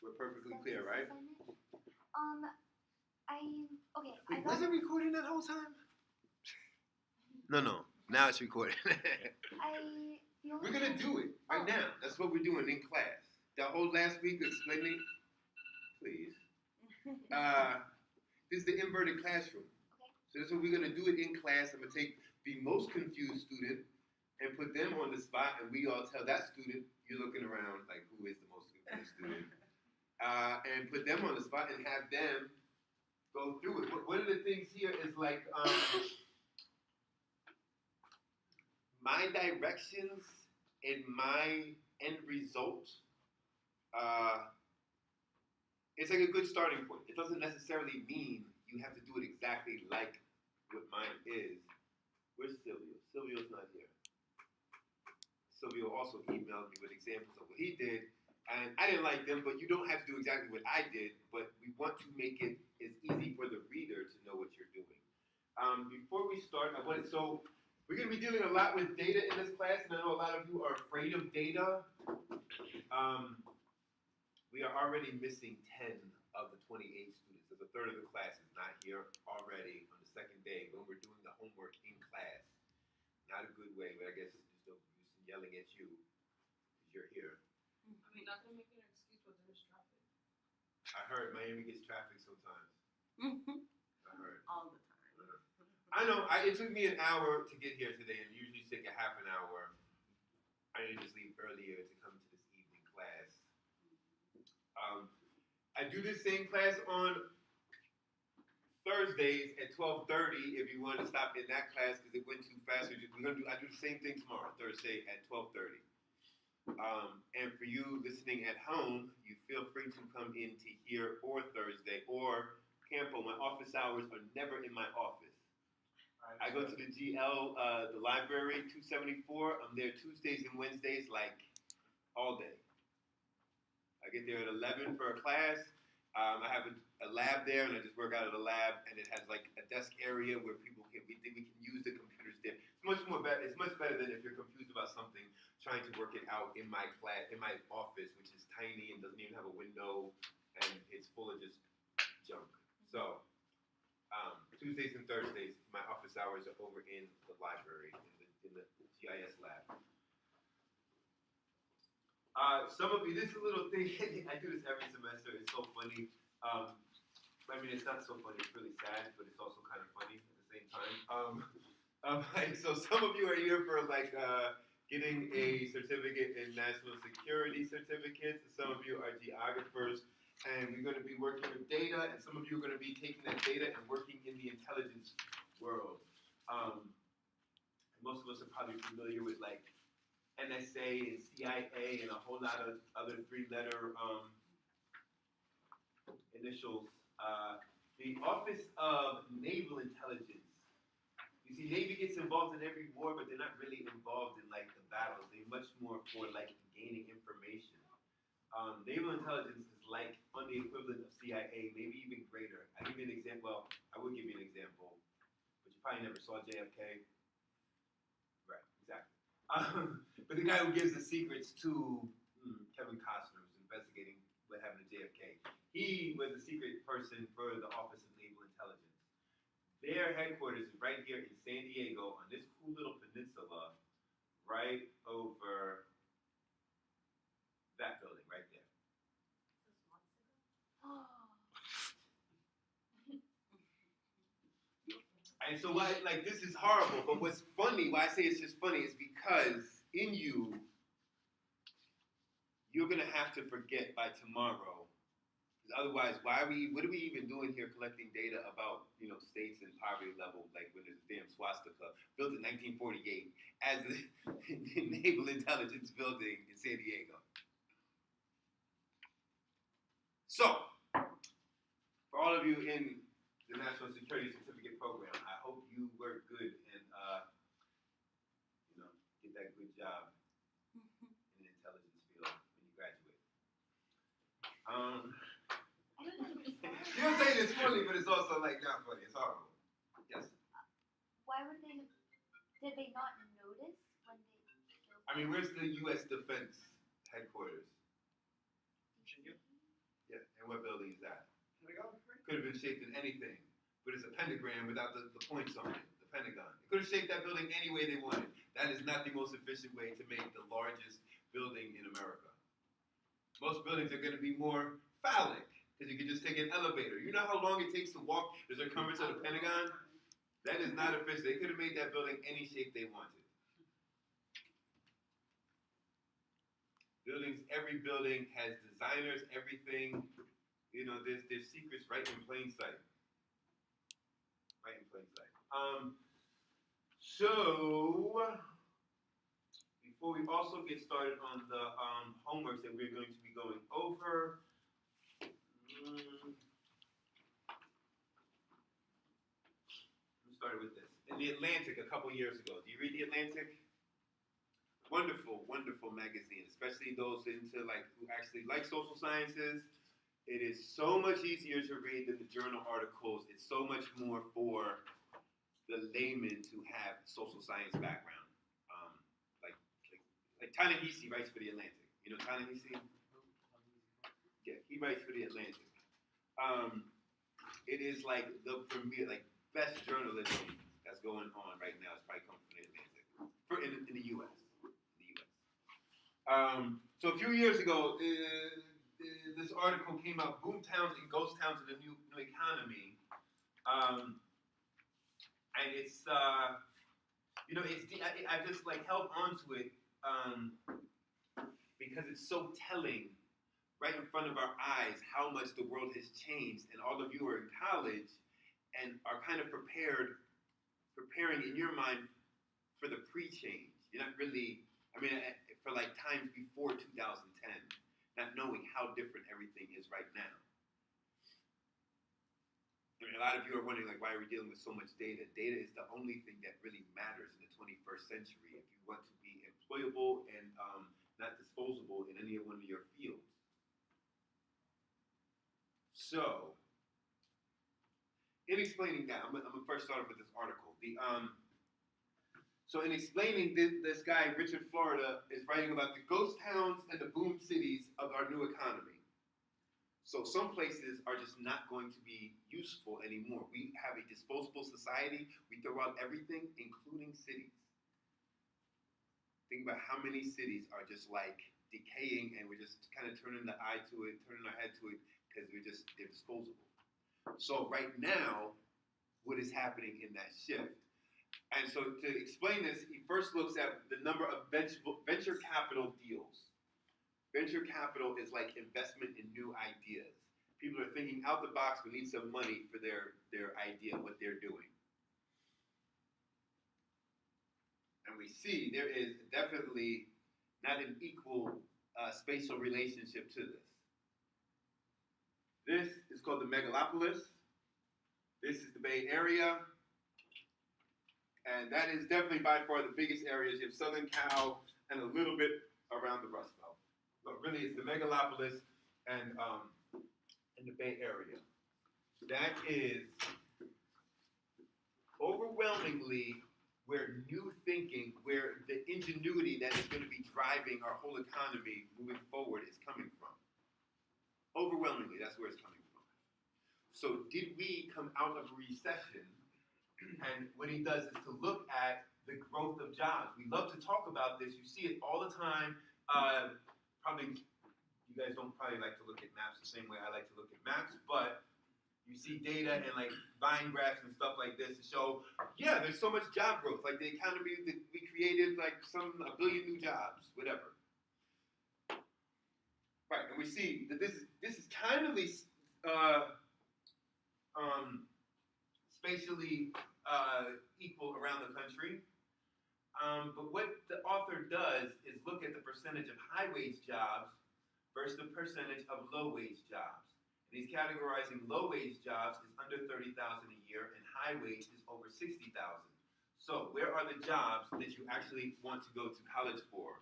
We're perfectly clear, right? Okay. Wait, was it recording that whole time? No. Now it's recording. We're gonna do it right now. That's what we're doing in class. The whole last week explaining. Please. This is the inverted classroom. Okay. So that's what we're gonna do it in class. I'm gonna take the most confused student and put them on the spot, and we all tell that student, you're looking around like, who is the most confused student? And put them on the spot and have them go through it. One of the things here is like my directions and my end result. It's like a good starting point. It doesn't necessarily mean you have to do it exactly like what mine is. Where's Silvio? Silvio's not here. Silvio also emailed me with examples of what he did, and I didn't like them, but you don't have to do exactly what I did, but we want to make it as easy for the reader to know what you're doing. Before we start, so we're going to be dealing a lot with data in this class, and I know a lot of you are afraid of data. We are already missing 10 of the 28 students. There's a third of the class is not here already on the second day when we're doing the homework in class. Not a good way, but I guess just no use in yelling at you because you're here. I mean, not gonna make it an excuse, but there's traffic. I heard Miami gets traffic sometimes. I heard. All the time. I know. It took me an hour to get here today, and usually take a half an hour. I need to just leave earlier to come to this evening class. I do this same class on Thursdays at 12:30. If you want to stop in that class because it went too fast, I do the same thing tomorrow, Thursday at 12:30. And for you listening at home, you feel free to come in to here or Thursday or Campo. My office hours are never in my office. I go to the GL, the library, 274. I'm there Tuesdays and Wednesdays, like all day. I get there at 11 for a class. I have a lab there, and I just work out of the lab, and it has like a desk area where we can use the computers there. It's much more better. It's much better than if you're confused about something, trying to work it out in my class, in my office, which is tiny and doesn't even have a window, and it's full of just junk. So Tuesdays and Thursdays, my office hours are over in the library, in the GIS lab. Some of you, this is a little thing, I do this every semester, it's so funny. I mean, it's not so funny, it's really sad, but it's also kind of funny at the same time. So some of you are here for getting a certificate in national security certificates, and some of you are geographers, and we're going to be working with data, and some of you are going to be taking that data and working in the intelligence world. Most of us are probably familiar with NSA and CIA and a whole lot of other three-letter initials. The Office of Naval Intelligence. You see, Navy gets involved in every war, but they're not really involved in the battles. They're much more for gaining information. Naval intelligence is on the equivalent of CIA, maybe even greater. I'll give you an example. Well, I will give you an example, but you probably never saw JFK. Right, exactly. But the guy who gives the secrets to Kevin Costner, who's investigating what happened to JFK, he was the secret person for the Office of Naval Intelligence. Their headquarters is right here in San Diego on this cool little peninsula right over that building right there. And so this is horrible, but what's funny, why I say it's just funny, is because in you're going to have to forget by tomorrow. Because otherwise, what are we even doing here collecting data about, states and poverty level, when there's a damn swastika built in 1948 as the Naval Intelligence Building in San Diego. So, for all of you in the National Security Certificate Program, I hope you work good and, get that good job in the intelligence field when you graduate. I don't understand. You're saying it's funny, but it's also not funny. It's horrible. Yes? Why would they? Did they not notice when they? I mean, where's the U.S. Defense headquarters? Virginia. And what building is that? Pentagon? Could have been shaped in anything, but it's a pentagram without the points on it, the Pentagon. They could have shaped that building any way they wanted. That is not the most efficient way to make the largest building in America. Most buildings are going to be more phallic, because you can just take an elevator. You know how long it takes to walk the circumference of the Pentagon? That is not efficient. They could have made that building any shape they wanted. Buildings, every building has designers, everything. You know, there's secrets right in plain sight. Right in plain sight. So, before we also get started on the homeworks that we're going to be going over, we started with this. In the Atlantic a couple years ago. Do you read the Atlantic? Wonderful, wonderful magazine, especially those into who actually like social sciences. It is so much easier to read than the journal articles. It's so much more for the layman to have social science background. Like Ta-Nehisi writes for the Atlantic. You know Ta-Nehisi? Yeah, he writes for the Atlantic. It is like the premier, best journalism that's going on right now. It's probably coming from the Atlantic in the U.S. So a few years ago, this article came out: "Boom Towns and Ghost Towns in the New Economy," and it's I just held on to it because it's so telling, right in front of our eyes, how much the world has changed, and all of you are in college and are kind of preparing in your mind for the pre-change. You're not really, for times before 2010, not knowing how different everything is right now. A lot of you are wondering, why are we dealing with so much data? Data is the only thing that really matters in the 21st century if you want to be employable and not disposable in any one of your fields. So, in explaining that, I'm gonna first start off with this article. So in explaining this guy, Richard Florida, is writing about the ghost towns and the boom cities of our new economy. So some places are just not going to be useful anymore. We have a disposable society. We throw out everything, including cities. Think about how many cities are just decaying, and we're just kind of turning our head to it, because they're disposable. So right now, what is happening in that shift? And so to explain this, he first looks at the number of venture capital deals. Venture capital is like investment in new ideas. People are thinking out the box, we need some money for their idea, what they're doing. And we see there is definitely not an equal spatial relationship to this. This is called the megalopolis. This is the Bay Area. And that is definitely by far the biggest areas. You have Southern Cal and a little bit around the Rust Belt. But really it's the megalopolis and the Bay Area. That is overwhelmingly where new thinking, where the ingenuity that is going to be driving our whole economy moving forward is coming from. Overwhelmingly, that's where it's coming from. So did we come out of a recession? And what he does is to look at the growth of jobs. We love to talk about this. You see it all the time. Probably, you guys don't probably like to look at maps the same way I like to look at maps, but you see data and line graphs and stuff like this to show, yeah, there's so much job growth. The economy that we created, a billion new jobs, whatever. Right, and we see that this is kind of spatially equal around the country. But what the author does is look at the percentage of high-wage jobs versus the percentage of low-wage jobs. And he's categorizing low-wage jobs as under $30,000 a year, and high-wage is over $60,000. So where are the jobs that you actually want to go to college for?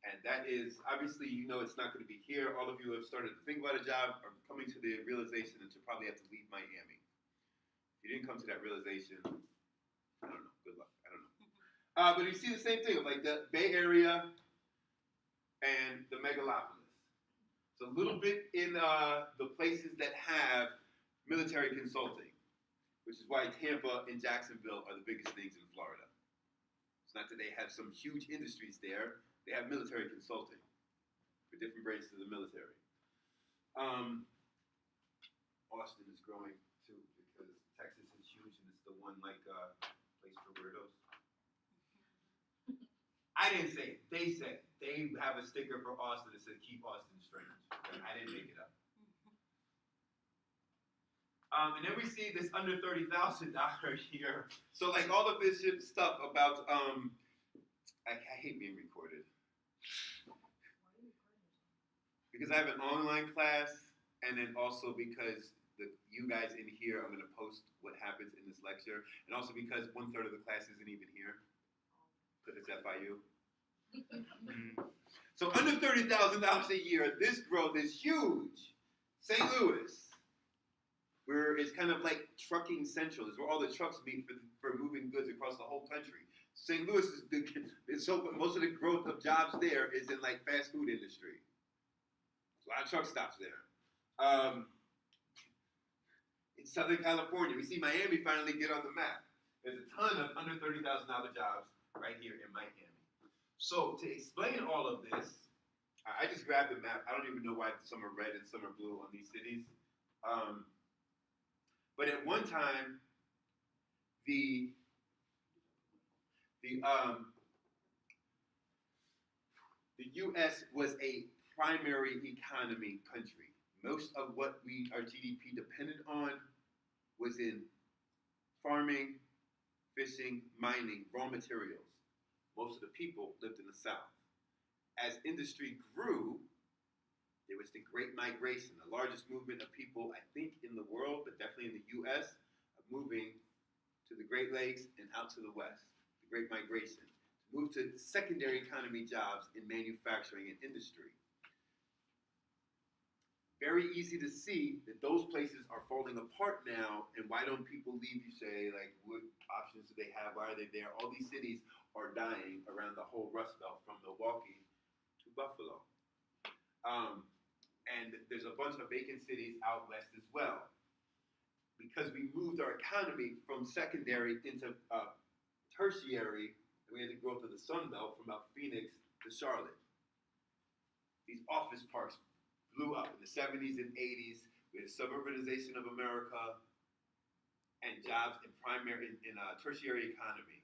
And that is, obviously, it's not going to be here. All of you have started to think about a job are coming to the realization that you probably have to leave Miami. If you didn't come to that realization, I don't know. Good luck. I don't know. But you see the same thing of the Bay Area and the megalopolis. It's a little bit in the places that have military consulting, which is why Tampa and Jacksonville are the biggest things in Florida. It's not that they have some huge industries there. They have military consulting for different branches of the military. Austin is growing too because Texas is huge and it's the one place for weirdos. I didn't say it. They said it. They have a sticker for Austin that says "Keep Austin Strange." I didn't make it up. And then we see this under $30,000 here. So like all of this stuff about I hate being recorded because I have an online class, and then also because you guys in here, I'm going to post what happens in this lecture, and also because 1/3 of the class isn't even here because it's FIU. So under $30,000 a year, this growth is huge. St. Louis, where it's kind of like trucking central, is where all the trucks meet for moving goods across the whole country. St. Louis is so most of the growth of jobs there is in like fast food industry. There's a lot of truck stops there. In Southern California, we see Miami finally get on the map. There's a ton of under $30,000 jobs right here in Miami. So to explain all of this, I just grabbed the map. I don't even know why some are red and some are blue on these cities. But at one time, the U.S. was a primary economy country. Most of what our GDP depended on was in farming, fishing, mining, raw materials. Most of the people lived in the South. As industry grew, there was the Great Migration, the largest movement of people, I think, in the world, but definitely in the U.S., moving to the Great Lakes and out to the West, the Great Migration, to move to secondary economy jobs in manufacturing and industry. Very easy to see that those places are falling apart now, and why don't people leave, you say, like, what options do they have, why are they there? All these cities are dying around the whole Rust Belt from Milwaukee to Buffalo. And there's a bunch of vacant cities out west as well. Because we moved our economy from secondary into tertiary, and we had the growth of the Sun Belt from about Phoenix to Charlotte. These office parks blew up in the 70s and 80s. We had suburbanization of America and jobs in tertiary economy.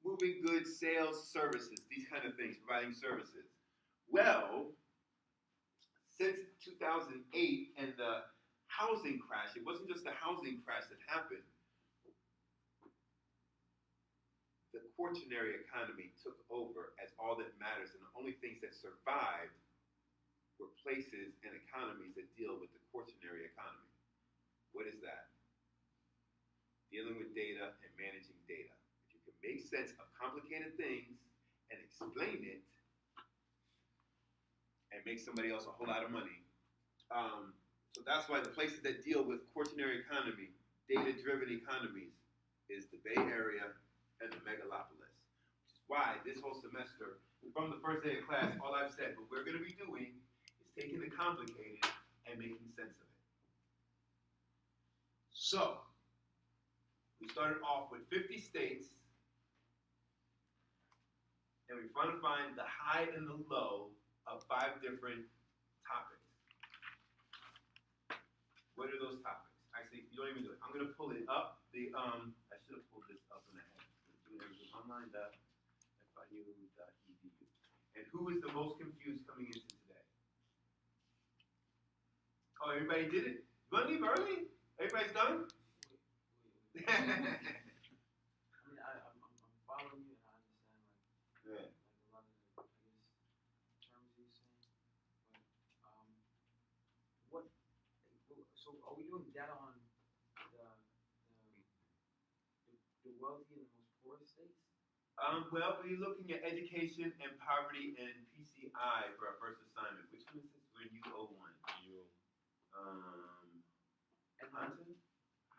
Moving goods, sales, services, these kind of things, providing services. Well, since 2008 and the housing crash, it wasn't just the housing crash that happened. The quaternary economy took over as all that matters, and the only things that survived were places and economies that deal with the quaternary economy. What is that? Dealing with data and managing data. If you can make sense of complicated things and explain it and make somebody else a whole lot of money. So that's why the places that deal with quaternary economy, data-driven economies, is the Bay Area and the megalopolis. Which is why this whole semester, from the first day of class, all I've said, what we're going to be doing is taking the complicated and making sense of it. So, we started off with 50 states, and we're trying to find the high and the low of 5 different topics. What are those topics? Actually, you don't even do it. I'm going to pull it up. I should have pulled this up when I had doing everything online.fiu.edu. And who is the most confused coming into today? Oh, everybody did it? You want to leave early? Everybody's done? I mean, I'm following you, and I understand like a lot of the, terms you're saying. But so are we doing data on the wealthy and the most poorest states? Well, we're looking at education and poverty and PCI for our first assignment. Which one is this? We're in U01. And Content?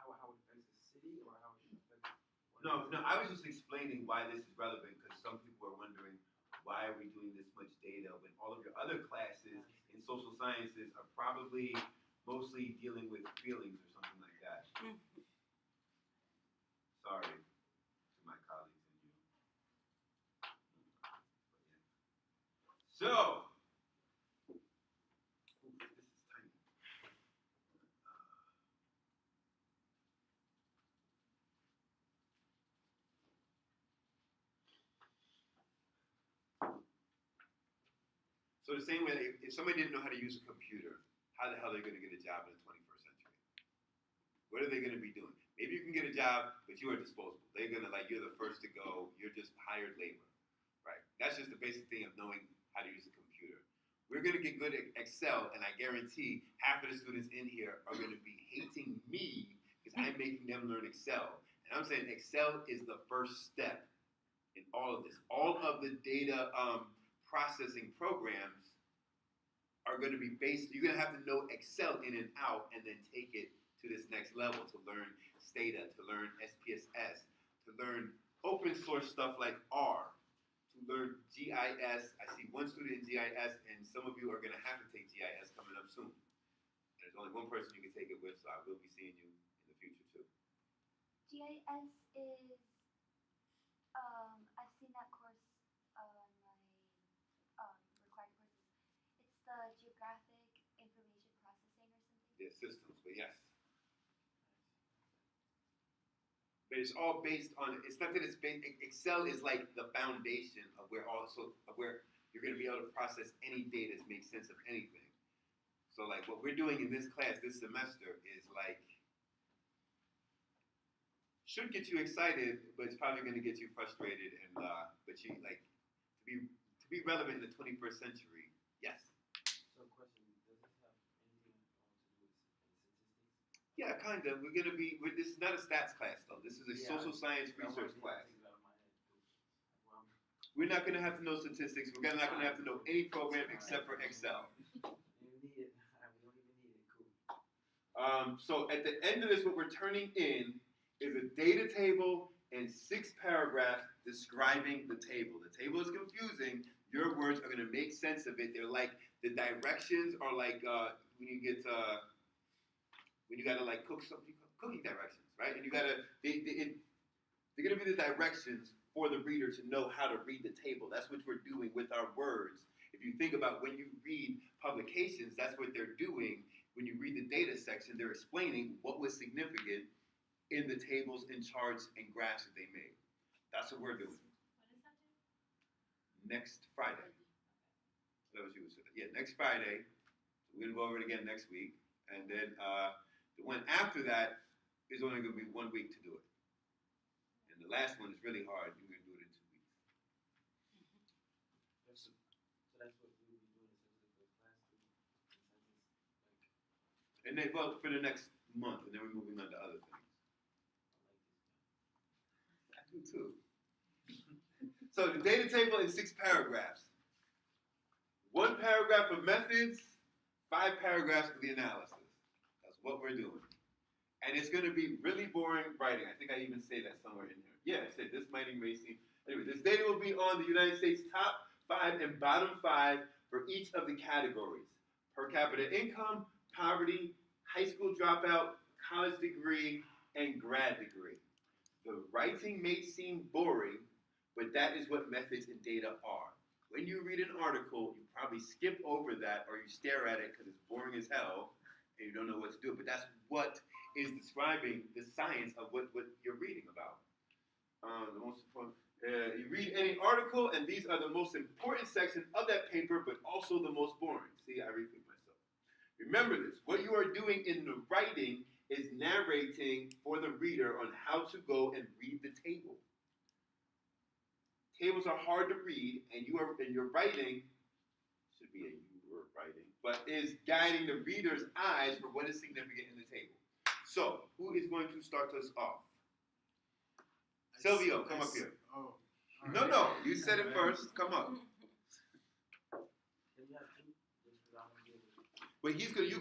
how it affects the city, or how it affects? No, I was just explaining why this is relevant because some people are wondering why are we doing this much data when all of your other classes in social science sciences are probably mostly dealing with feelings or something like that. Sorry to my colleagues and you. So, ooh, this is tiny. So the same way, if somebody didn't know how to use a computer, how the hell are they going to get a job in the 21st century? What are they going to be doing? Maybe you can get a job, but you are disposable. They're going to, like, you're the first to go. You're just hired labor, right? That's just the basic thing of knowing how to use a computer. We're going to get good at Excel, and I guarantee half of the students in here are going to be hating me because I'm making them learn Excel. And I'm saying Excel is the first step in all of this. All of the data processing programs are going to be based, you're going to have to know Excel in and out and then take it to this next level to learn Stata, to learn SPSS, to learn open source stuff like R, to learn GIS. I see one student in GIS, and some of you are going to have to take GIS coming up soon. There's only one person you can take it with, so I will be seeing you in the future too. GIS is, I've seen that course on my required courses. It's the Geographic Information Processing or something. Yeah, systems, but yes. But it's all based on, it's not that it's based, Excel is like the foundation of where you're going to be able to process any data to make sense of anything. So like what we're doing in this class this semester is like, should get you excited, but it's probably going to get you frustrated and, but you like, to be relevant in the 21st century, yes. So question, does this have anything to do with statistics? Yeah, kind of. This is not a stats class though. This is a social science research class. We're not going to have to know statistics. We're not going to have to know any program except for Excel. We don't even need it. Cool. So at the end of this, what we're turning in is a data table and 6 paragraphs describing the table. The table is confusing. Your words are going to make sense of it. They're like, the directions are like when you gotta like cook something, cooking directions, right? And you gotta, they're gonna be the directions for the reader to know how to read the table. That's what we're doing with our words. If you think about when you read publications, that's what they're doing. When you read the data section, they're explaining what was significant in the tables and charts and graphs that they made. That's what we're doing. When is that due? Next Friday. That was you. Yeah, next Friday. We're gonna go over it again next week. And then the one after that is only going to be 1 week to do it. And the last one is really hard. You're going to do it in 2 weeks. So that's what we will be doing essentially for class too. And then, well, for the next month, and then we're moving on to other things. I do too. So the data table is 6 paragraphs. 1 paragraph of methods, 5 paragraphs for the analysis. That's what we're doing. And it's going to be really boring writing. I think I even say that somewhere in here. Yeah, I said this might even seem. Anyway, this data will be on the United States top 5 and bottom 5 for each of the categories. Per capita income, poverty, high school dropout, college degree, and grad degree. The writing may seem boring, but that is what methods and data are. When you read an article, you probably skip over that or you stare at it because it's boring as hell and you don't know what to do. But that's what is describing the science of what you're reading about. The most important, you read any article, and these are the most important sections of that paper, but also the most boring. See, I repeat myself. Remember this. What you are doing in the writing is narrating for the reader on how to go and read the table. Tables are hard to read, and your writing should be you were writing, but is guiding the reader's eyes for what is significant in the table. So, who is going to start us off? Silvio, come up here. Oh. No, you said it first. Come up. But he's going to.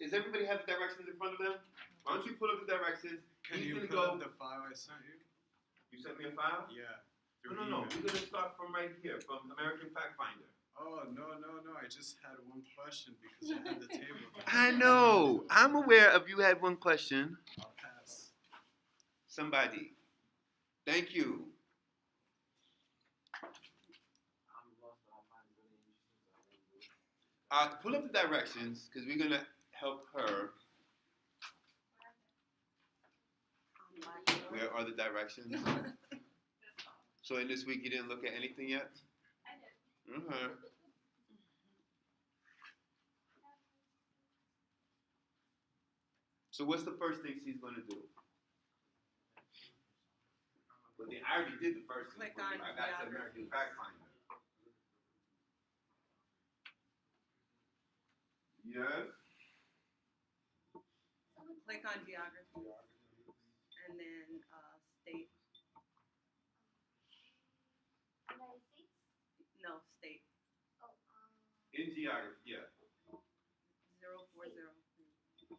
Is everybody have the directions in front of them? Why don't you pull up the directions? Can He's you gonna put go. up the file I sent you? You sent me a file? Yeah. No. We're going to start from right here, from American Fact Finder. Oh, no. I just had one question because I had the table. I know. I'm aware of you had one question. I'll pass. Somebody. Thank you. I'm lost, but I find it really interesting, so I really do. Pull up the directions because we're gonna help her. Where are the directions? So in this week you didn't look at anything yet? I did. Mm-hmm. So what's the first thing she's gonna do? Well, I already did the first thing. Click on I got to American Fact Finder. Yes. Click on geography and then state. United States? No, state. Oh, In geography, yeah. 040. So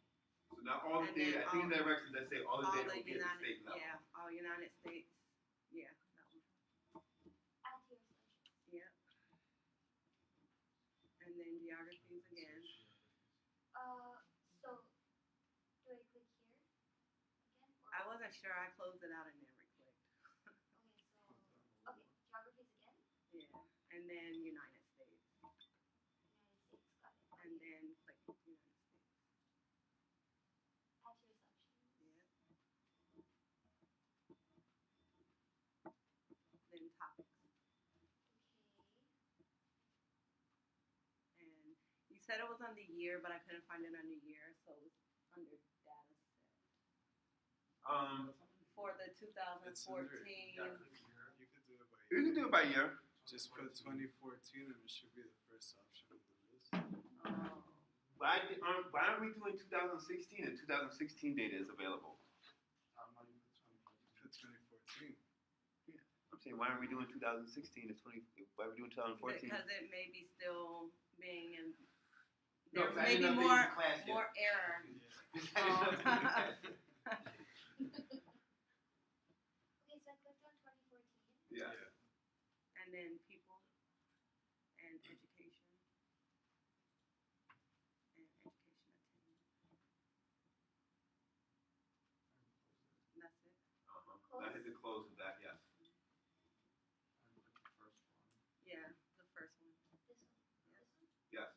now all the And data, then I think in directions that say all the All data the will get the United, state level. yeah, all United States. Yeah, that one. add to your search. Yeah. And then geographies again. So, do I click here again? Or? I wasn't sure. I closed it out and then re-clicked. Okay, geographies again? Yeah. And then United States. United States, got it. And then click United States. Add to your selections. Yeah. Then topics. Okay. And you said it was under year, but I couldn't find it under year, so it was under data set. For the It's under. 2014. You could do it by You can do it by year. Just put 2014 and it should be the first option on the list. Oh. Why aren't we doing 2016 and 2016 data is available? Put 2014. I'm saying why aren't we doing 2016 and 20? Why are we doing 2014? Because it may be still being in. No, There's 'cause I maybe didn't more update the class yet. more error. Okay, so I clicked on 2014. Yeah. And then people and education and education attainment. That's it. I hit the close of that. Yes. Yeah, the first one. This one. This one? Yes.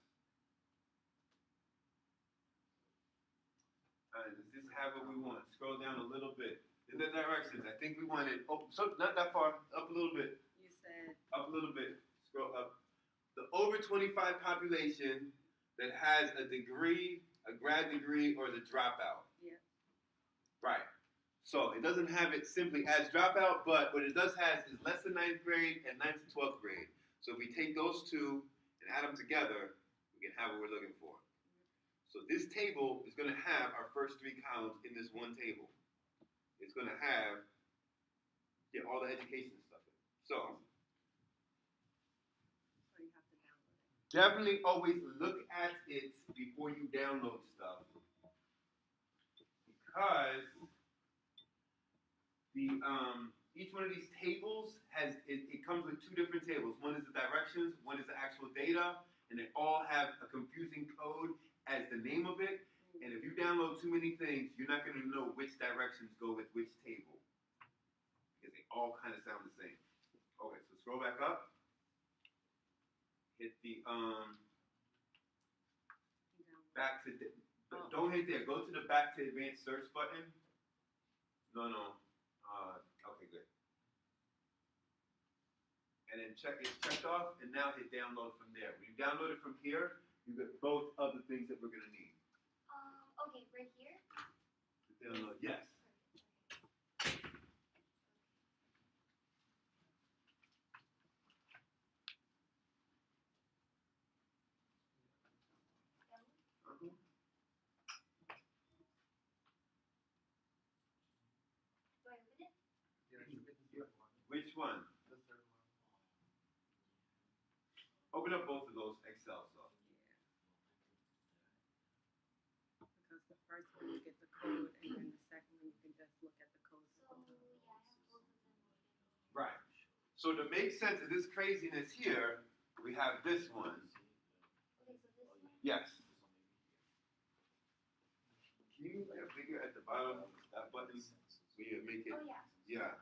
Does this have what we want? Scroll down a little bit. In the directions, I think we wanted. Oh, so not that far. Up a little bit. You said Up a little bit. Scroll up. The over 25 population that has a degree, a grad degree, or the dropout. yeah. Right. So it doesn't have it simply as dropout, but what it does have is less than 9th grade and 9th to 12th grade. So if we take those two and add them together, we can have what we're looking for. So this table is going to have our first 3 columns in this one table. It's going to have all the education stuff in it. So So you have to download it. definitely always look at it before you download stuff. Because the each one of these tables has it comes with 2 different tables. One is the directions, one is the actual data, and they all have a confusing code as the name of it. And if you download too many things, you're not going to know which directions go with which table. Because they all kind of sound the same. Okay, so scroll back up. Hit the back to don't hit there. Go to the back to advanced search button. No. Okay, good. And then check it checked off, and now hit download from there. When you download it from here, you get both of the things that we're gonna need. Okay, right here. To download, yes. Do I open it? Which one? The third one. Open up both of those Excel stuff. Because the first one you get the code, and then the second one you can just look at the code. So, yeah, I have both of them open. Right. So to make sense of this craziness here, We have this one. Okay, so this one. Yes. Can you make it bigger at the bottom? That button. We make it. Oh yeah. Yeah.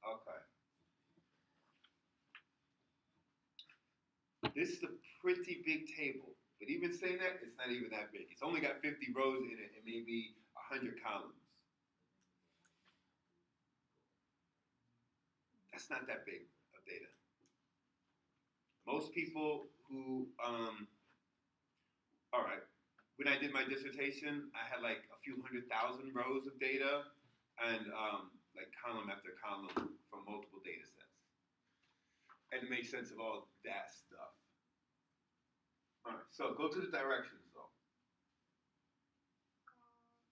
Okay. This is a pretty big table, but even saying that, it's not even that big. It's only got 50 rows in it and maybe 100 columns. That's not that big of data. Most people who, all right, when I did my dissertation, I had like a few 100,000 rows of data and like column after column from multiple data sets. And to make sense of all that stuff. All right, so go to the directions though.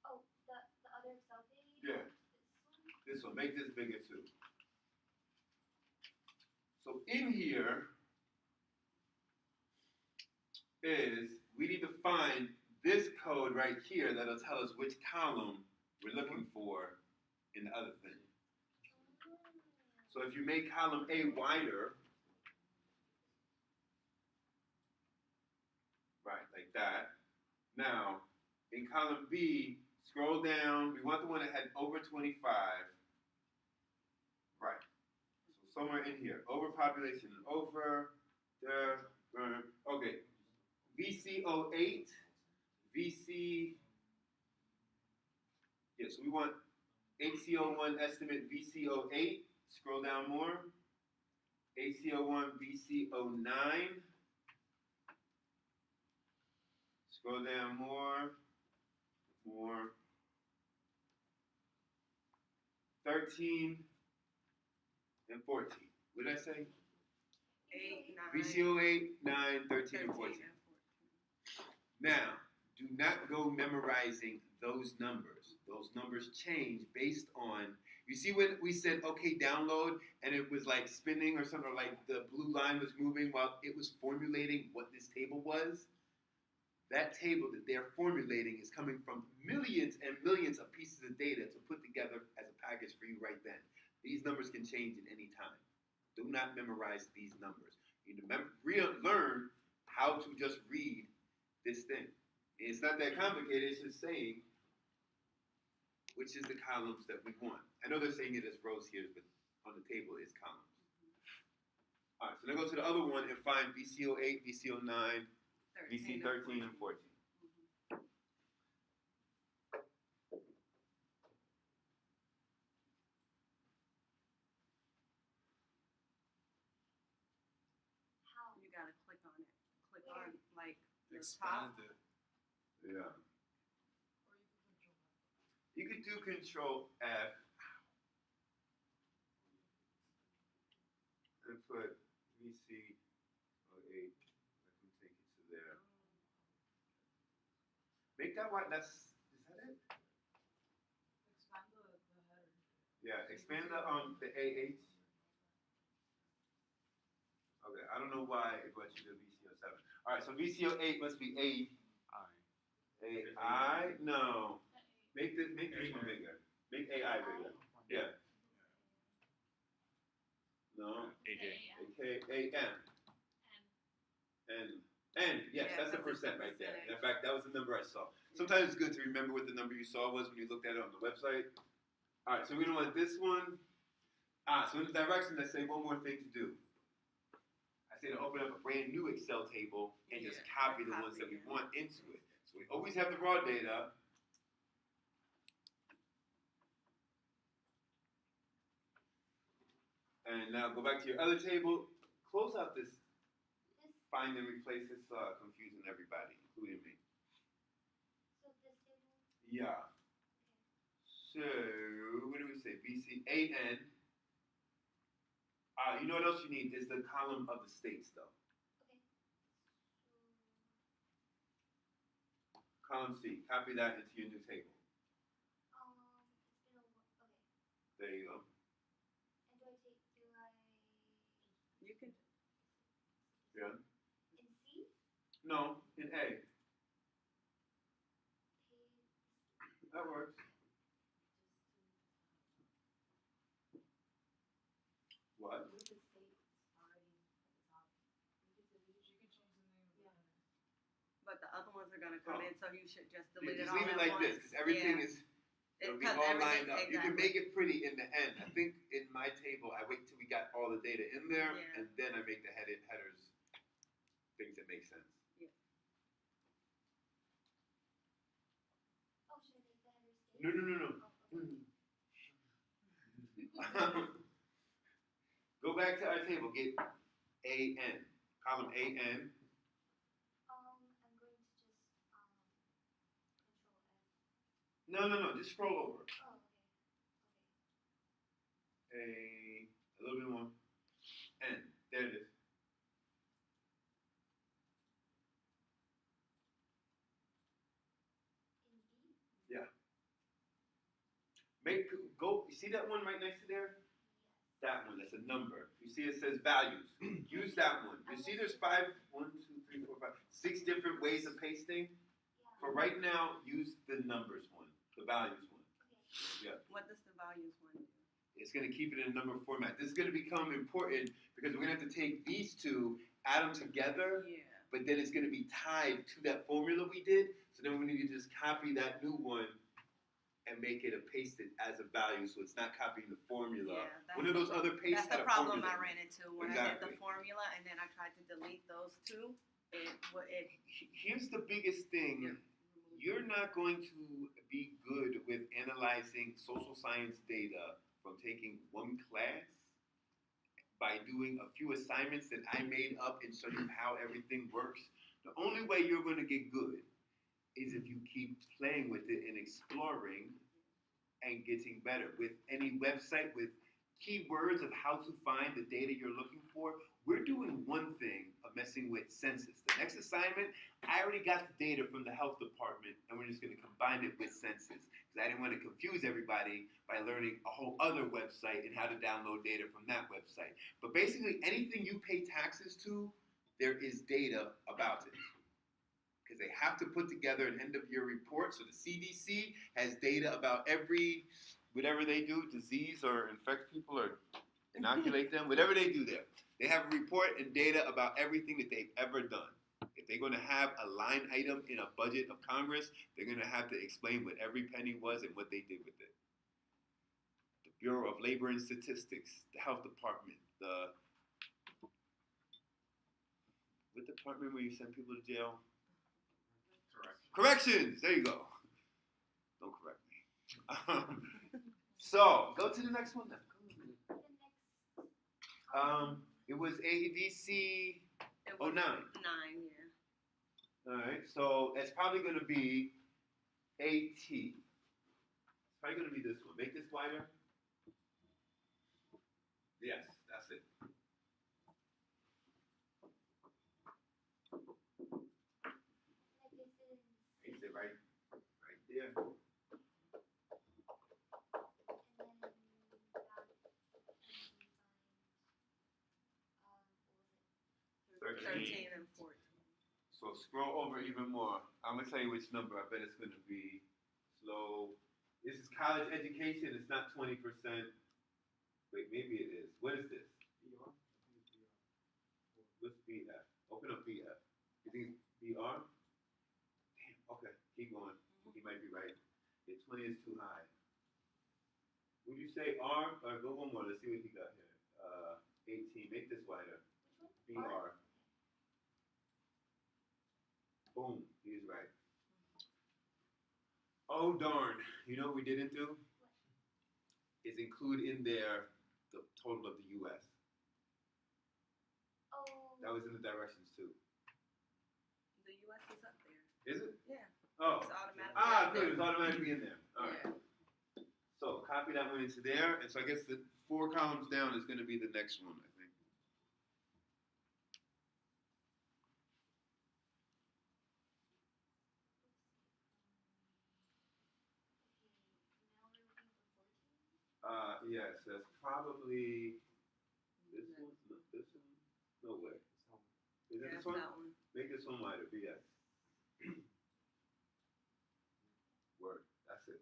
Oh, the other Excel page. Yeah. This one. This one, make this bigger too. So in here is, we need to find this code right here that'll tell us which column we're looking for in the other thing. So if you make column A wider, right, like that. Now, in column B, scroll down. We want the one that had over 25. Right. So somewhere in here. Overpopulation. Over the. Okay. VC08. VC. Yeah, so we want ACO1 estimate VC08. Scroll down more. ACO1 VC09. Scroll down more. 13 and 14. What did I say? 8, 9. VCO8, 9, 13, and 14. Now, do not go memorizing those numbers. Those numbers change based on, you see when we said, okay, download, and it was like spinning or something, or like the blue line was moving while it was formulating what this table was? That table that they're formulating is coming from millions and millions of pieces of data to put together as a package for you right then. These numbers can change at any time. Do not memorize these numbers. You need to learn how to just read this thing. It's not that complicated. It's just saying which is the columns that we want. I know they're saying it as rows here, but on the table it's columns. All right, so now go to the other one and find VCO8, VCO9, VC 13 and 14. How? You gotta click on it. Click on like the top. Expand it. Yeah. Or you You could can control do Control F and put VC 08. Let me take it to there. Make that white. Is that it? expand the header. Yeah. Expand the AH. Okay. I don't know why it brought you to VCO7. All right. So VCO8 must be AI. No. Make this one bigger. Make AI bigger. Yeah. No. AKAM. And yes, Yeah, that's the that's percent the right there. percentage. In fact, that was the number I saw. Sometimes it's good to remember what the number you saw was when you looked at it on the website. All right, so we're gonna want this one. So in the directions, I say one more thing to do. I say to open up a brand new Excel table and just copy the ones that we want into it. So we always have the raw data. And now go back to your other table. Close out this. Find and replace. It's confusing everybody, including me. So this table. Yeah. So what do we say? VC8N. You know what else you need is the column of the states, though. Okay. Column C. Copy that into your new table. It's been a okay. There you go. And do I? You can. Yeah. In C? No, in A. That works. But the other ones are gonna come in, so you should just delete it Just all leave it at like once. this, because everything is, it'll be all lined up. You can make it pretty in the end. I think in my table, I wait till we got all the data in there, Yeah. and then I make the headers things that make sense. Oh, should I make the headers stay? No. Oh, okay. Go back to our table. Get AN, column AN. I'm going to just control F. No. Just scroll over. Oh, okay. A little bit more. N. There it is. In B? Go. You see that one right next to there? Yes. That one. That's a number. You see it says values. Use that one. You see there's 6 different ways of pasting. Yeah. For right now, use the numbers one, the values one. Okay. Yeah. What does the values one do? It's going to keep it in a number format. This is going to become important because we're going to have to take these two, add them together, Yeah. but then it's going to be tied to that formula we did. So then we need to just copy that new one and make it a pasted as a value, so it's not copying the formula. Yeah, One of those other pastes That's had the a problem formula. I ran into when I did the formula, and then I tried to delete those two. Here's the biggest thing. You're not going to be good with analyzing social science data from taking one class by doing a few assignments that I made up and show you how everything works. The only way you're going to get good is if you keep playing with it and exploring and getting better. With any website, with keywords of how to find the data you're looking for, we're doing one thing of messing with census. The next assignment, I already got the data from the health department, and we're just going to combine it with census. Because I didn't want to confuse everybody by learning a whole other website and how to download data from that website. But basically, anything you pay taxes to, there is data about it. Because they have to put together an end-of-year report. So the CDC has data about every, whatever they do, disease or infect people or inoculate them, whatever they do there. They have a report and data about everything that they've ever done. If they're going to have a line item in a budget of Congress, they're going to have to explain what every penny was and what they did with it. The Bureau of Labor and Statistics, the Health Department, what department where you send people to jail? Corrections. There you go. Don't correct me. So go to the next one then. The next. It was AVC It was 09. 9, yeah. All right. So it's probably going to be AT. It's probably going to be this one. Make this wider. Yes, that's it. Is it right there? And then 13 and 14. So scroll over even more. I'm gonna tell you which number. I bet it's gonna be slow. This is college education. It's not 20%. Wait, maybe it is. What is this? What's BF? Open up BF. You think it's BR? Damn. Okay, keep going. He might be right. Yeah, 20 is too high. Would you say R? Go one more. Let's see what he got here. 18. Make this wider. BR. Boom. He's right. Oh darn. You know what we didn't do? Is include in there the total of the US. Oh. That was in the directions too. The US is up there. Is it? Yeah. Oh. It's automatically. Ah, good. It was automatically in there. All right. Yeah. So copy that one into there, and so I guess the 4 columns down is going to be the next one, I think. Yes, that's probably this one. No, this one. No way. Is it Yeah, this one? that one. Make this one wider. BS. Word. That's it.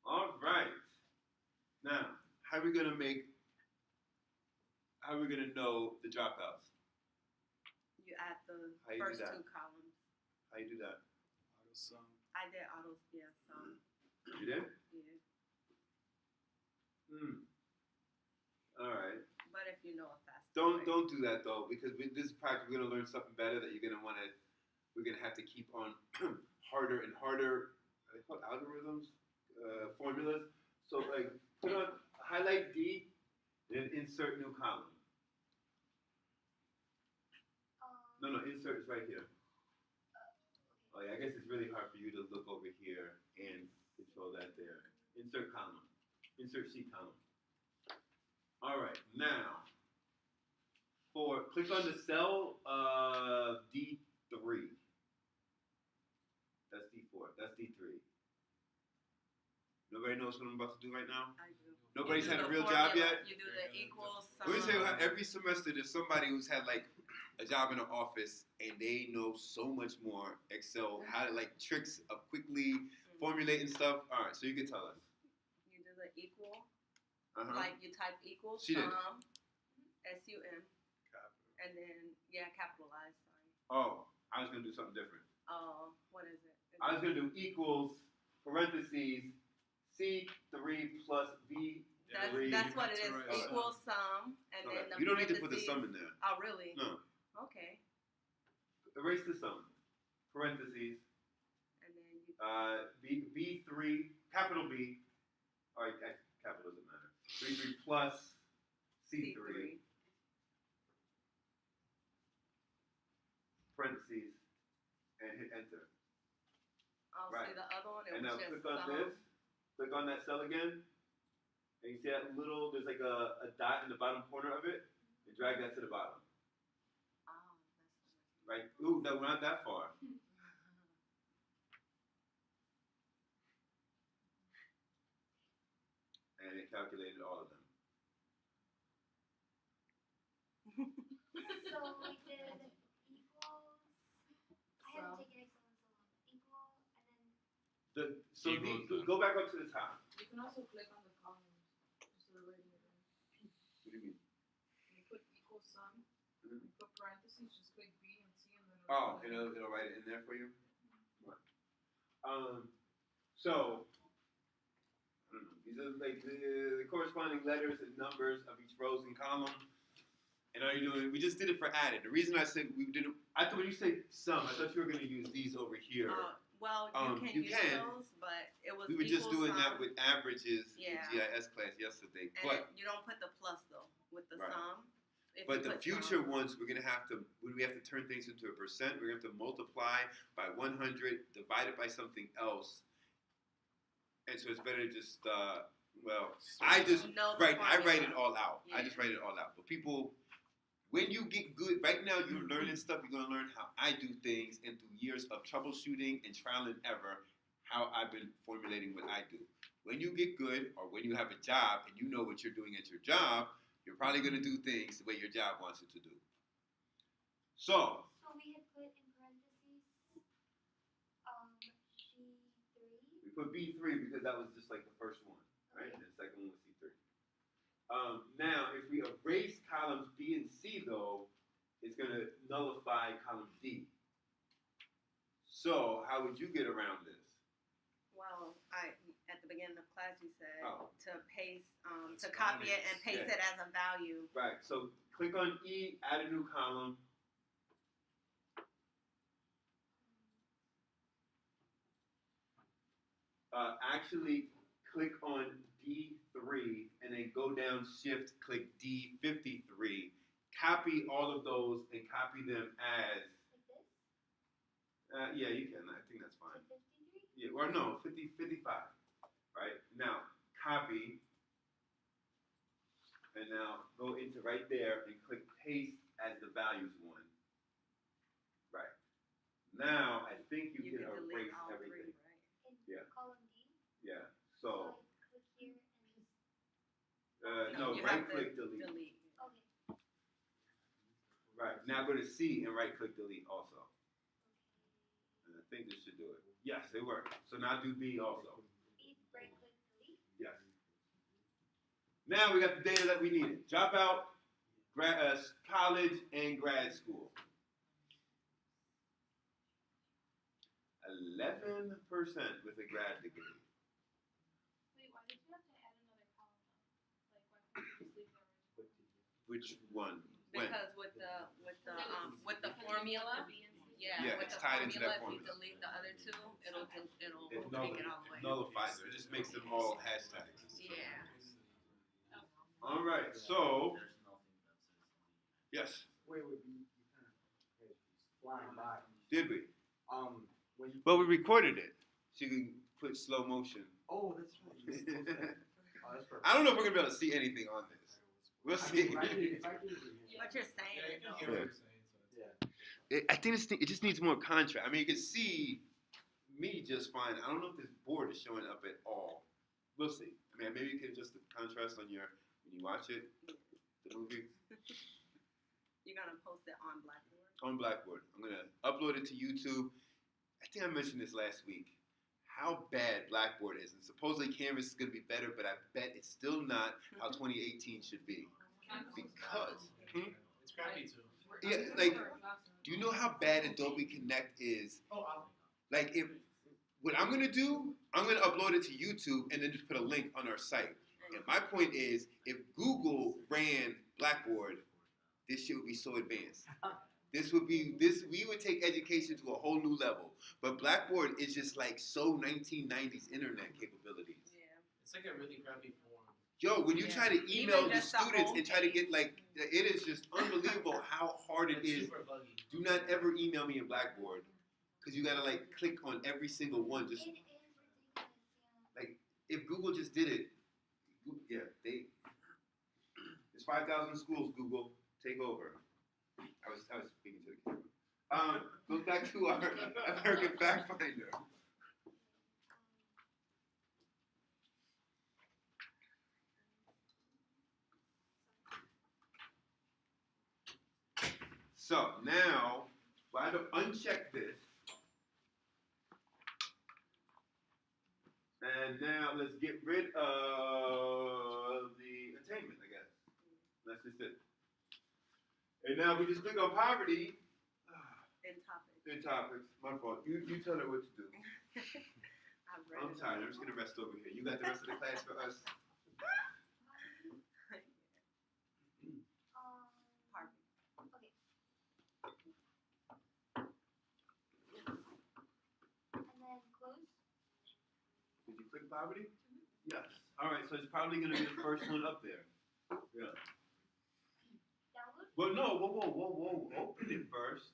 All right. Now, how are we how are we gonna know the dropouts? You add the How you do first that? 2 columns. How you do that? Auto sum. I did auto, yeah, some, You did? yeah. All right. But if you know a faster Don't way. don't do that though, because with this practice we're gonna learn something better that you're gonna wanna. We're gonna have to keep on harder and harder. Are they called algorithms? Formulas. So like, put on highlight D, then insert new column. No, insert is right here. Oh yeah, I guess it's really hard for you to look over here and control that there. Insert column. Insert C column. All right, now click on the cell D3. That's D4. That's D3. Nobody knows what I'm about to do right now? I do. Nobody's You do had a the real job formula. yet? You do the equals, Let me tell you how sum. every semester there's somebody who's had like a job in an office and they know so much more Excel, how to like tricks of quickly formulating stuff. All right, so you can tell us. You do the equal, Uh-huh. like you type equal, She did. sum, S-U-M, Capital. and then, capitalized, sorry. Oh, I was gonna do something different. What is it? I was gonna do equals parentheses C3 plus B3. That's what it is, Right. equal sum, and Okay. then the You don't need to put the parentheses. sum in there. Oh, really? No. Okay, Erase the sum. Parentheses. and then you, B3, capital B. All right, capital doesn't matter. B3 plus C3. Parentheses. And hit enter. Oh, Right. see the other one, it And now was just click on sum. this. Click on that cell again. And you see that little, there's like a dot in the bottom corner of it. And drag that to the bottom. Oh, Right? Ooh, no, we're not that far. And it calculated all of them. So we did equals. I haven't taken Excel in so long. Equal, and then Go back up to the top. You can also click on the columns. Just the regular. What do you mean? When you put equal sum, Mhm. you put parentheses, just click B and C and then Oh, it'll write it in there for you? Right. So, I don't know. These are like the corresponding letters and numbers of each rows and column. And all you're doing, we just did it for added. The reason I said we did it, I thought when you say sum, I thought you were going to use these over here. Well, you you can use can. those, but it was We were just equal doing sum, that with averages Yeah. in GIS class yesterday. and But you don't put the plus though with the Right. sum. If But you the put future sum. ones, we're gonna have to, when we have to turn things into a percent, we're gonna have to multiply by 100, divide it by something else. And so it's better to just, I just Know the I write formula. it all out. I Yeah. just write it all out. But people, when you get good, right now you're learning stuff, you're gonna learn how I do things, and through years of troubleshooting and trial and error, how I've been formulating what I do. When you get good, or when you have a job and you know what you're doing at your job, you're probably going to do things the way your job wants you to do. So, so we had put in parentheses G3. we put B3 because that was just like the first one, right? And the second one was C3. Now, if we erase columns B and C, though, it's going to nullify column D. So, how would you get around this? Well, at the beginning of class you said to paste, That's to copy it and values. paste it as a value. Right, so click on E, add a new column. Actually, click on D3 and then go down, shift, click D53. Copy all of those and copy them as, Like this? yeah, you can, I think that's fine. So 53? Yeah, or no, 55, right? Now, copy, and now go into right there and click paste as the values one. Right. Now, I think you can can delete erase all everything. 3, right? In Yeah. column D? Yeah, So so, I click here and just. no, you right have to click delete. Okay. Right, now go to C and right click delete also. Okay. And I think this should do it. Yes, it worked. So now do B also. Right click delete. Yes. Now we got the data that we needed. Drop out, college and grad school. 11% with a grad degree. Wait, why did you have to add another column though? Like, why couldn't you just leave the original? Which one? When? Because with the formula, Yeah, with it's the tied into formula, that if you formula. delete the other two, it'll It take it all the way. nullifies it. It just makes them all hashtags. Yeah. All right. So yes. Wait, you kind of flying by. Did we? When you. But we recorded it, so you can put slow motion. Oh, that's right. Oh, that's perfect. I don't know if we're gonna be able to see anything on this. We'll see. If I can What you're saying, Yeah, you though. can hear what you're saying. So it's- I think it just needs more contrast. I mean, you can see me just fine. I don't know if this board is showing up at all. We'll see. I mean, maybe you can adjust the contrast on your when you watch it, the movie You're gonna post it on Blackboard. on Blackboard. I'm gonna upload it to YouTube. I think I mentioned this last week. How bad Blackboard is, and supposedly Canvas is gonna be better, but I bet it's still not how 2018 should be because. It's crappy too. Yeah, like, do you know how bad Adobe Connect is? Oh, Like, if what I'm gonna do, I'm gonna upload it to YouTube and then just put a link on our site. And my point is, if Google ran Blackboard, this shit would be so advanced. We would take education to a whole new level. But Blackboard is just like so 1990s internet capabilities. Yeah. it's like a really crappy form. Yo, when you Yeah. try to email Even the just the students home and try to page. get like, it is just unbelievable how hard it It's is. super buggy. Do not ever email me in Blackboard because you gotta like click on every single one. Just It is ridiculous, yeah. if Google just did it, yeah, it's 5,000 schools. Google, take over. I was speaking to the camera. Goes back to our American Fact Finder. So now, I have to uncheck this. And now let's get rid of the attainment, I guess. That's just it. And now we just click on poverty. In topic. In topics. My fault. You tell her what to do. I've read I'm it tired. all. I'm just gonna rest over here. You got the rest of the class for us. Harvey. Okay. And then close. Did you click poverty? Yes. All right. So it's probably gonna be the first one up there. Yeah. Download. Well, no. Whoa. Open it first.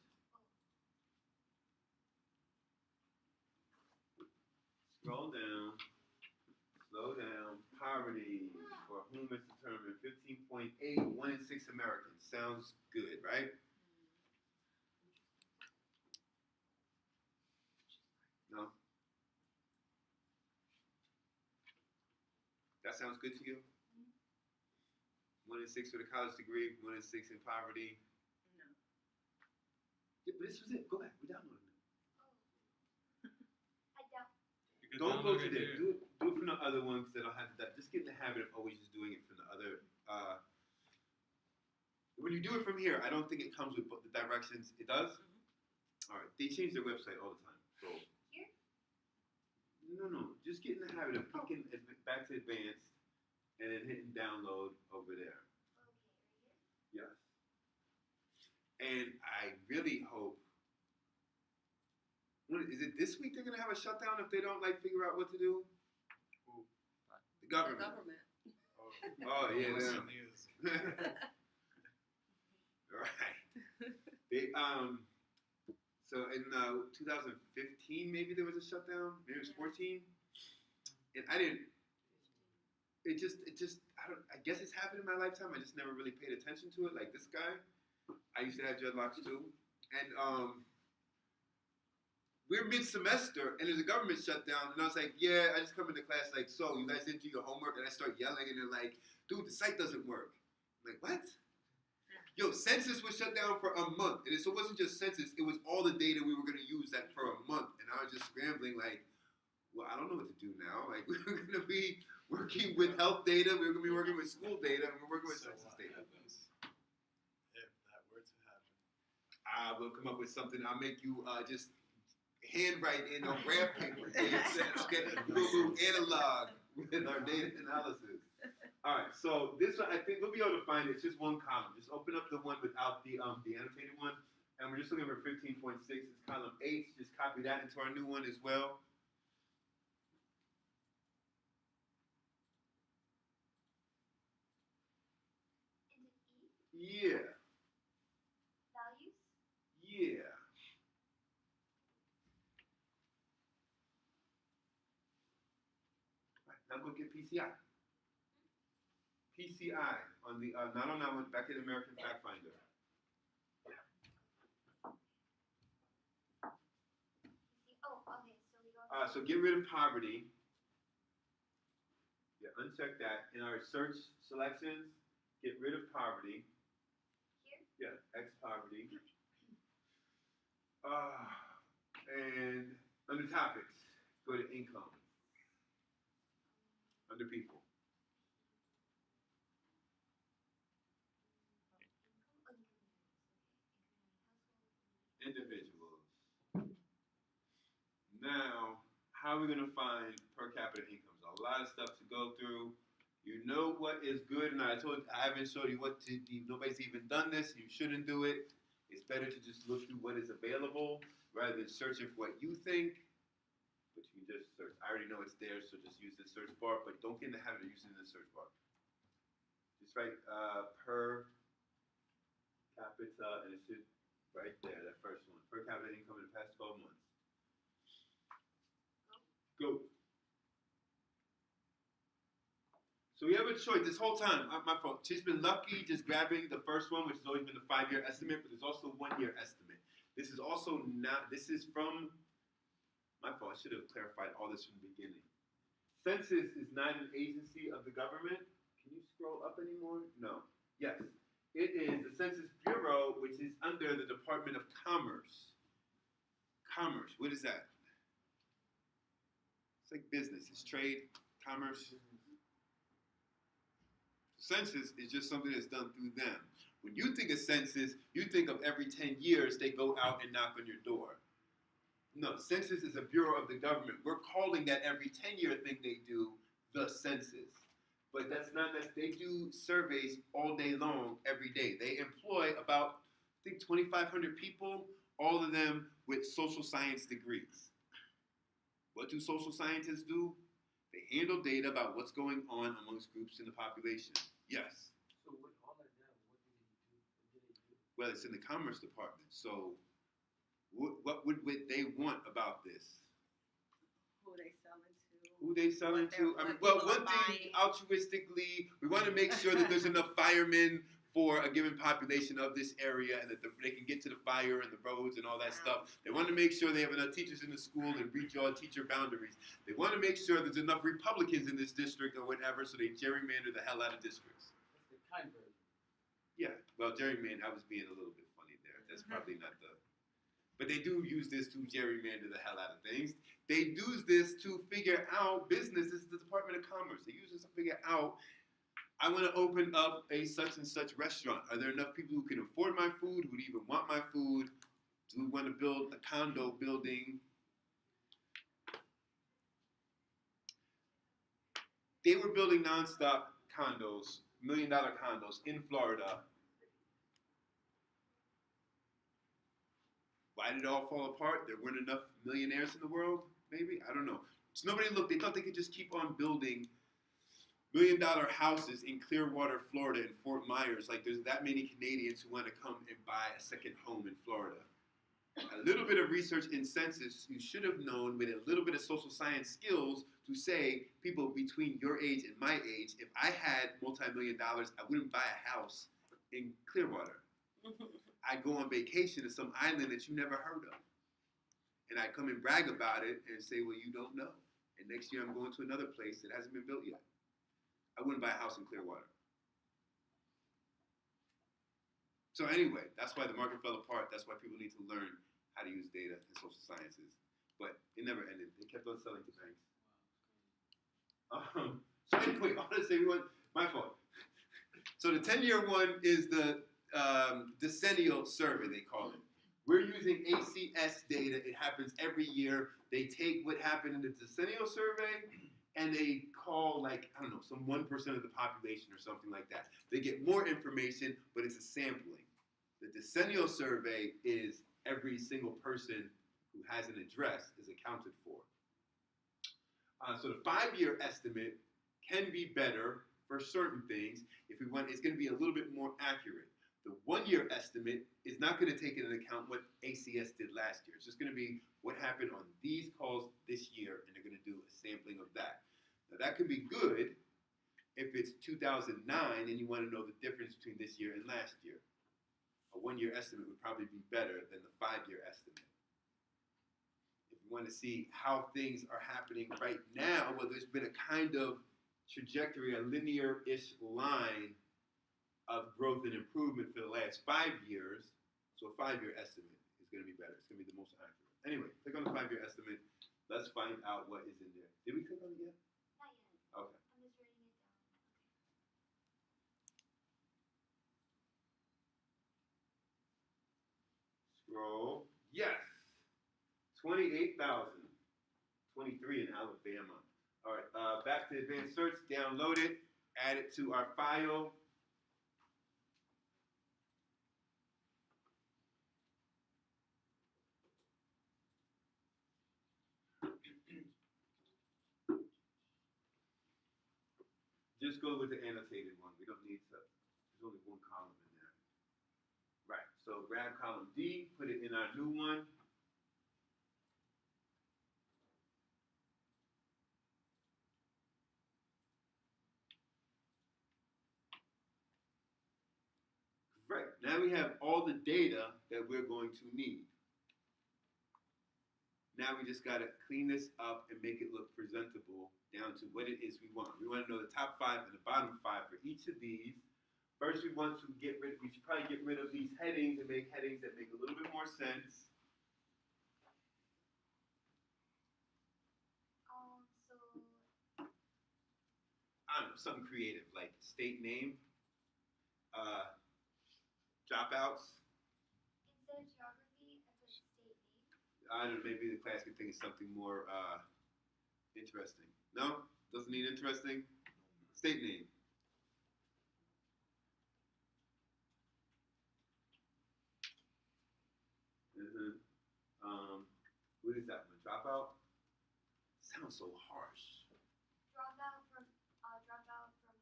Scroll down. Slow down. Poverty, for whom is determined, 15.8, 1 in 6 Americans. Sounds good, right? No? That sounds good to you? 1 in 6 with a college degree, 1 in 6 in poverty. No. Yeah, but this was it. Go back. We downloaded it. I don't. You can Don't go download to it there. here. Do it from the other ones that don't have that. Just get in the habit of always just doing it from the other. When you do it from here, I don't think it comes with the directions. It does? All right. They change their website all the time. So. Here? No. Just get in the habit of clicking back to advanced and then hitting download over there. Okay, right here. Yes. And I really hope. Is it this week they're gonna have a shutdown if they don't like figure out what to do? Who? The government. The government. Oh yeah, What's them. the news? Right. They So in 2015 maybe there was a shutdown. Maybe it was 14. And I didn't. It just I guess it's happened in my lifetime. I just never really paid attention to it. Like this guy, I used to have dreadlocks too, and we're mid-semester and there's a government shutdown, and I was like, yeah, I just come into class like, so you guys didn't do your homework, and I start yelling, and they're like, dude, the site doesn't work. I'm like, what? Yo, census was shut down for a month, and so it wasn't just census; it was all the data we were going to use that for a month, and I was just scrambling like, well, I don't know what to do now. Like we're going to be working with health data, we're going to be working with school data, and we're working with census data. I will come up with something. I'll make you just handwrite in on graph paper. Okay, we'll move analog with our data analysis. All right, so this one, I think we'll be able to find it. It's just one column. Just open up the one without the annotated one, and we're just looking for 15.6. It's column H. Just copy that into our new one as well. Into E. Yeah, Values. yeah. All right, now go get PCI. PCI on the not on that one. Back in American Fact Finder. Oh, okay. So we go. So get rid of poverty. Yeah, uncheck that. In our search selections, get rid of poverty. Here. Yeah, X poverty. And under topics, go to income. Under people. Individuals. Now, how are we going to find per capita incomes? A lot of stuff to go through. You know what is good, and I haven't showed you what to do. Nobody's even done this. You shouldn't do it. It's better to just look through what is available rather than searching for what you think. But you can just search. I already know it's there, so just use the search bar. But don't get in the habit of using the search bar. Just write per capita, and it should right there, that first one. Per capita income in the past 12 months. Go. So we have a choice this whole time. My fault. She's been lucky just grabbing the first one, which has always been the 5-year estimate, but there's also a 1-year estimate. This is also not, this is from, my fault, I should have clarified all this from the beginning. Census is not an agency of the government. Can you scroll up anymore? No. Yes. It is the Census Bureau, which is under the Department of Commerce. Commerce, what is that? It's like business. It's trade, commerce. Census is just something that's done through them. When you think of census, you think of every 10 years they go out and knock on your door. No, census is a bureau of the government. We're calling that every 10-year thing they do the census. But that's not that. They do surveys all day long, every day. They employ about, I think, 2,500 people, all of them with social science degrees. What do social scientists do? They handle data about what's going on amongst groups in the population. Yes. So with all that data, what did he do? What did they do? Well, it's in the Commerce Department. So what would they want about this? Who they selling to? Who they selling to? I mean, what well, one people are thing, buying. altruistically, we want to make sure that there's enough firemen for a given population of this area, and that they can get to the fire and the roads and all that stuff. They want to make sure they have enough teachers in the school and reach all teacher boundaries. They want to make sure there's enough Republicans in this district or whatever, so they gerrymander the hell out of districts. That's the kind version. Yeah, well, gerrymander, I was being a little bit funny there. That's probably not the... But they do use this to gerrymander the hell out of things. They use this to figure out businesses, the Department of Commerce. They use this to figure out, I want to open up a such and such restaurant. Are there enough people who can afford my food, who would even want my food? Do we want to build a condo building? They were building nonstop condos, $1 million condos in Florida. Why did it all fall apart? There weren't enough millionaires in the world? Maybe? I don't know. So nobody looked. They thought they could just keep on building $1 million houses in Clearwater, Florida, and Fort Myers. Like there's that many Canadians who want to come and buy a second home in Florida. A little bit of research in census, you should have known with a little bit of social science skills to say people between your age and my age, if I had multi-million dollars, I wouldn't buy a house in Clearwater. I go on vacation to some island that you never heard of. And I come and brag about it and say, well, you don't know. And next year I'm going to another place that hasn't been built yet. I wouldn't buy a house in Clearwater. So anyway, that's why the market fell apart. That's why people need to learn how to use data and social sciences. But it never ended. They kept on selling to banks. So anyway, I want to say my fault. So the 10-year one is the decennial survey, they call it. We're using ACS data. It happens every year. They take what happened in the decennial survey and they call, like, I don't know, some 1% of the population or something like that. They get more information, but it's a sampling. The decennial survey is every single person who has an address is accounted for. So the 5-year estimate can be better for certain things. If we want, it's going to be a little bit more accurate. The 1-year estimate is not going to take into account what ACS did last year. It's just going to be what happened on these calls this year, and they're going to do a sampling of that. Now that could be good if it's 2009 and you want to know the difference between this year and last year. A 1-year estimate would probably be better than the 5-year estimate. If you want to see how things are happening right now, well, there's been a kind of trajectory, a linear-ish line of growth and improvement for the last 5 years. So a 5-year estimate is going to be better. It's going to be the most accurate. Anyway, click on the 5-year estimate. Let's find out what is in there. Did we click on it yet? Not yet. Okay. I'm just writing it down. Scroll. Yes. 28,000. 23 in Alabama. All right. Back to advanced search. Download it. Add it to our file. Just go with the annotated one. We don't need to. There's only one column in there. Right. So grab column D, put it in our new one. Right. Now we have all the data that we're going to need. Now we just got to clean this up and make it look presentable down to what it is we want. We want to know the top 5 and the bottom 5 for each of these. First, we want to we should probably get rid of these headings and make headings that make a little bit more sense. So I don't know, something creative like state name, dropouts. instead of geography, I put state name. I don't know, maybe the class could think of something more interesting. No? Doesn't need interesting? State name. What is that one? Dropout? Sounds so harsh. Dropout from high school.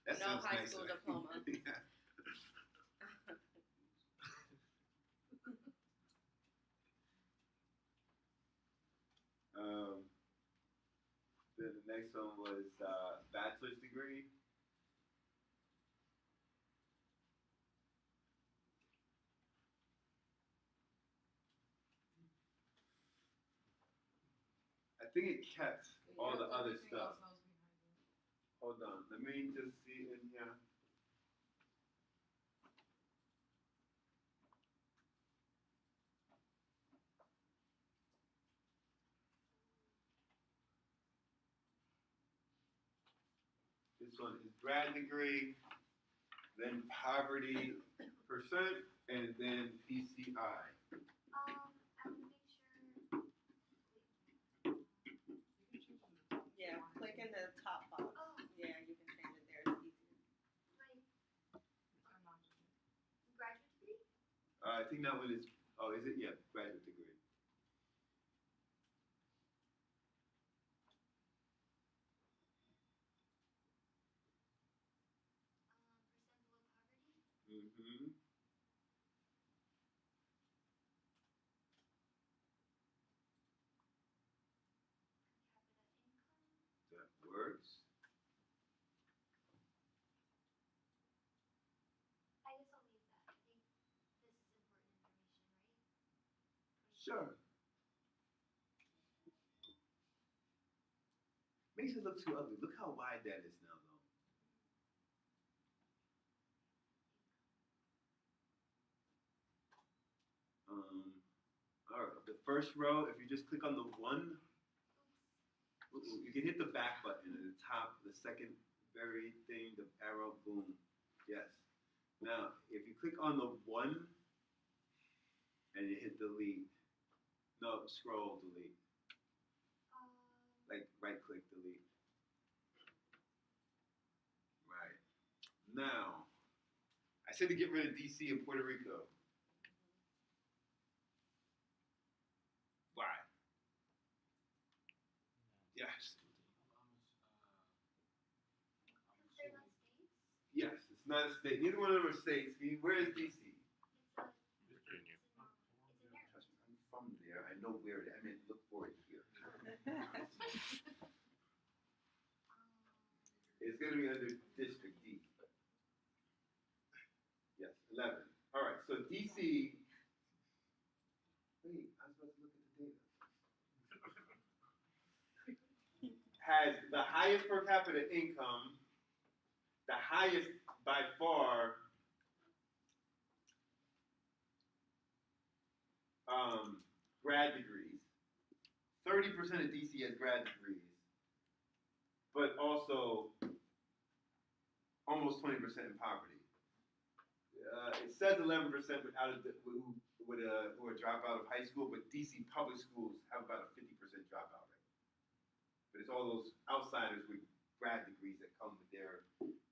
That No sounds high nicer. school diploma. Yeah. Then the next one was bachelor's degree. I think it kept all the other stuff. Hold on, let me just see in here. This one is grad degree, then poverty percent, and then PCI. I would make sure. Yeah, click in the top box. Oh, Yeah, you can change it there. It's easier. like graduate degree. I think that one is, oh, is it? Yeah, graduate degree. Percent below poverty. Capita income. That works. I guess I'll leave that. I think this is important information, right? Sure. Makes it look too ugly. Look how wide that is now, though. All right. The first row, if you just click on the one, you can hit the back button at the top, the second very thing, the arrow, boom. Yes. Now, if you click on the one and you hit delete. No, scroll delete. Like right click delete. Right. Now, I said to get rid of DC and Puerto Rico. Why? Yes. They're not states. Yes, it's not a state. Neither one of them are states. Where is DC? It's in there. Trust me, I'm from there. I know where it is. I mean, look for it here. It's going to be under District D. Yes, 11. All right, so DC. Wait, I was supposed to look at the data. Has the highest per capita income, the highest by far grad degrees. 30% of DC has grad degrees, but also almost 20% in poverty. It says 11% who are drop out of high school, but DC public schools have about a 50% dropout rate. But it's all those outsiders with grad degrees that come with their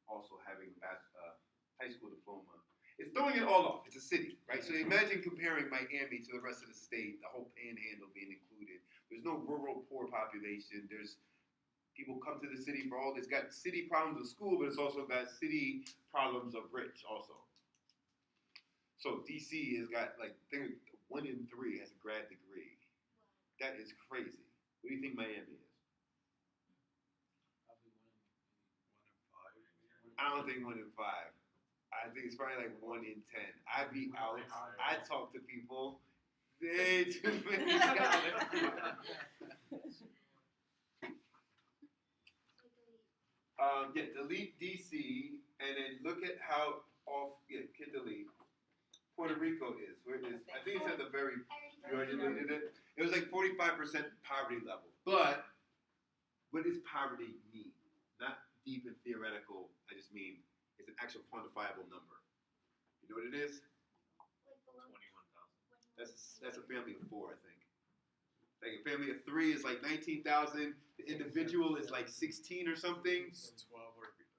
also having a high school diploma. It's throwing it all off. It's a city, right? So imagine comparing Miami to the rest of the state, the whole panhandle being included. There's no rural poor population. There's people come to the city for all this. Got city problems with school, but it's also got city problems of rich also. So DC has got like 1 in 3 has a grad degree. That is crazy. What do you think Miami is? Probably I don't think 1 in 5. I think it's probably like 1 in 10. I be out. I talk to people. They too many delete DC and then look at how off. Hit delete. Puerto Rico is. Where it is? I think it's at the very. You already deleted it. It was like 45% poverty level. But what does poverty mean? Not deep and theoretical. I just mean it's an actual quantifiable number. You know what it is? Like below 21,000. That's a family of 4, I think. Like a family of 3 is like 19,000. The individual is like 16 or something. It's 12 or below.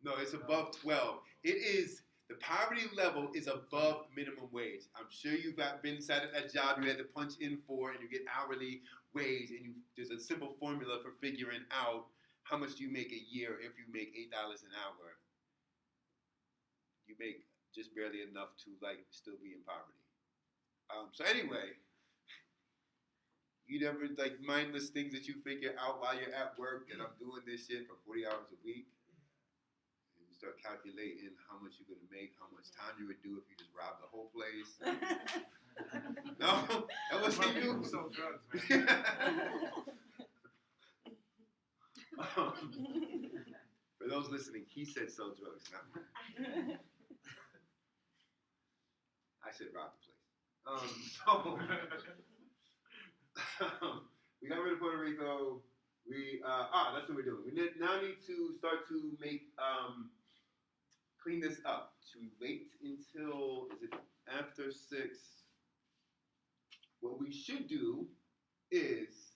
No, it's above 12. It is. The poverty level is above minimum wage. I'm sure you've been sat at that job you had to punch in for, and you get hourly wage, and there's a simple formula for figuring out how much do you make a year if you make $8 an hour. You make just barely enough to like still be in poverty. So anyway, you never like mindless things that you figure out while you're at work that I'm doing this shit for 40 hours a week. Start calculating how much you're gonna make, how much time you would do if you just robbed the whole place. No, that wasn't you. Sell drugs, man. For those listening, he said sell drugs, not me. I said rob the place. We got rid of Puerto Rico. That's what we're doing. We now need to start to make clean this up. Should we wait until, is it after 6? What we should do is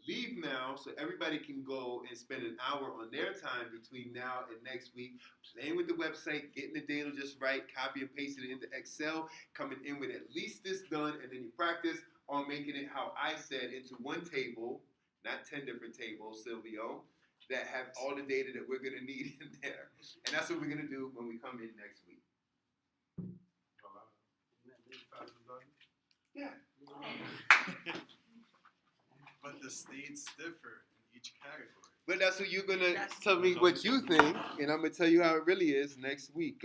leave now so everybody can go and spend an hour on their time between now and next week playing with the website, getting the data just right, copy and pasting it into Excel, coming in with at least this done, and then you practice on making it how I said into one table, not 10 different tables, Silvio, that have all the data that we're going to need in there. And that's what we're going to do when we come in next week. Yeah. But the states differ in each category. But that's what you're going to tell me what you think, and I'm going to tell you how it really is next week,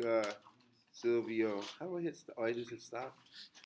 Silvio. How do I hit stop? Oh, I just hit stop?